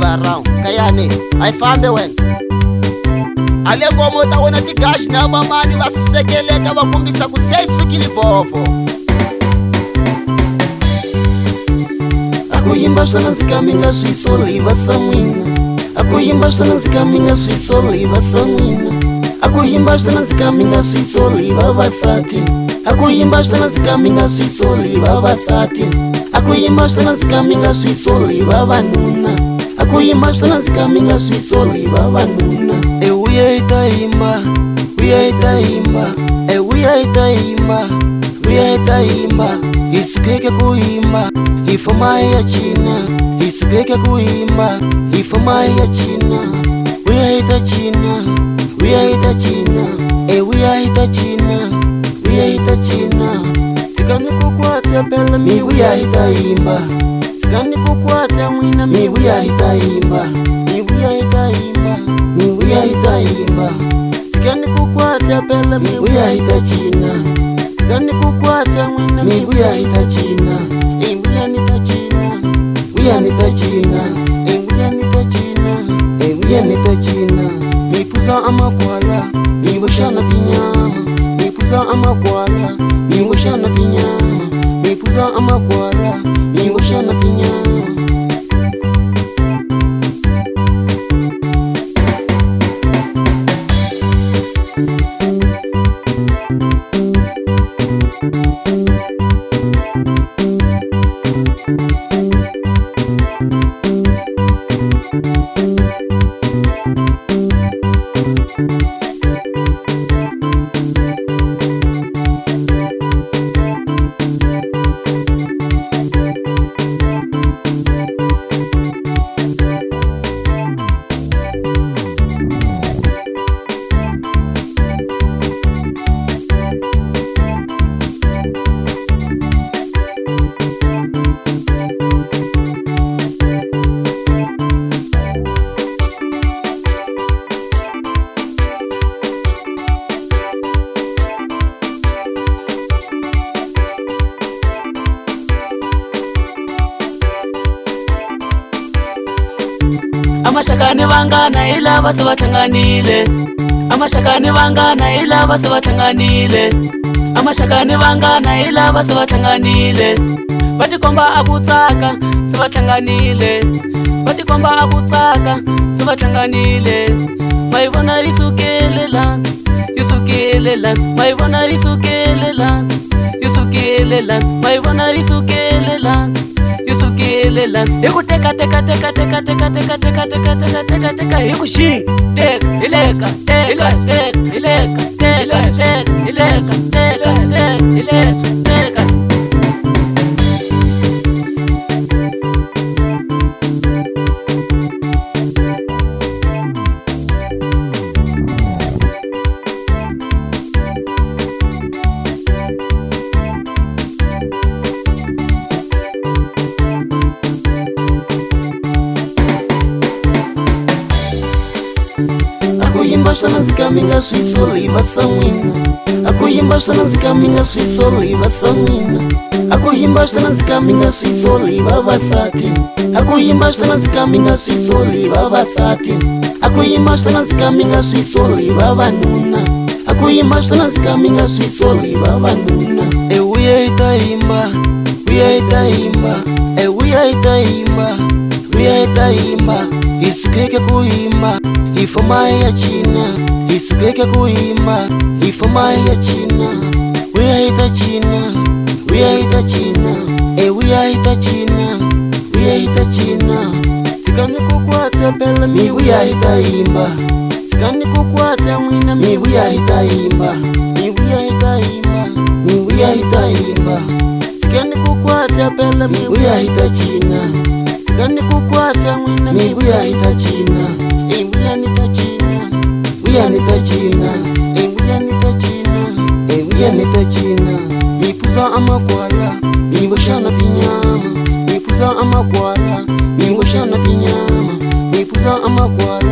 around kayani ayifambe wena ale ngomo ta wena tigashi na vamani va sekeleka va kombisa ku se isukile vovo akuyimba swona nzikaminga swisoliva samwina akuyimba swona nzikaminga swisoliva samwina akuyimba swona nzikaminga swisoliva vasati akuyimba swona nzikaminga swisoliva vasati akuyimba swona nzikaminga swisoliva vanuna akuyimba swona nzikaminga swisoliva vanuna uya itayimba uya itayimba uya itayimba uya itayimba isukeke kuimba ifoma ya china isukeke kuimba ifoma ya china uya itachina uya itachina uya itachina uya itachina tikani kukwata pela mi uya itayimba tikani kukwata mwina mi uya itayimba mi uya itayimba mi uya itayimba tikani kukwata pela mi uya itachina tikani kukwata mwina mi uya itachina uya nitachina uya nitachina uya nitachina uya nitachina mipuza amakwala miwoshana tinyama mipuza amakwala miwoshana tinyama mipuza amakwala miwoshana tinyama amashakani vangana ila vase vathanganile amashakani vangana ila vase vathanganile amashakani vangana ila vase vathanganile vatikomba akutsaka se vathanganile vatikomba akutsaka se vathanganile mayivona isukelela isukelela mayivona isukelela isukelela mayivona isukelela isukelela ikuteka teka teka teka teka teka teka teka teka teka teka ikushi teka ileka teka teka ileka teka teka ileka teka teka ileka teka akuyimba swona nzikaminga swisoliva samwina akuyimba swona nzikaminga swisoliva samwina akuyimba swona nzikaminga swisoliva vasati akuyimba swona nzikaminga swisoliva vasati akuyimba swona nzikaminga swisoliva vanuna akuyimba swona nzikaminga swisoliva vanuna uya itayimba uya itayimba uya itayimba uya itayimba isukeke kuimba ifoma ya china isukeke kuimba ifoma ya china uya itachina uya itachina uya itachina uya itachina tikani kukwata pela mi uya itayimba tikani kukwata mwina mi uya itayimba mi uya itayimba mi uya itayimba tikani kukwata pela mi uya itachina tikani kukwata mwina mi uya itachina uya nitachina uya nitachina uya nitachina uya nitachina mipuza amakwala miwoshana tinyama mipuza amakwala miwoshana tinyama mipuza amakwala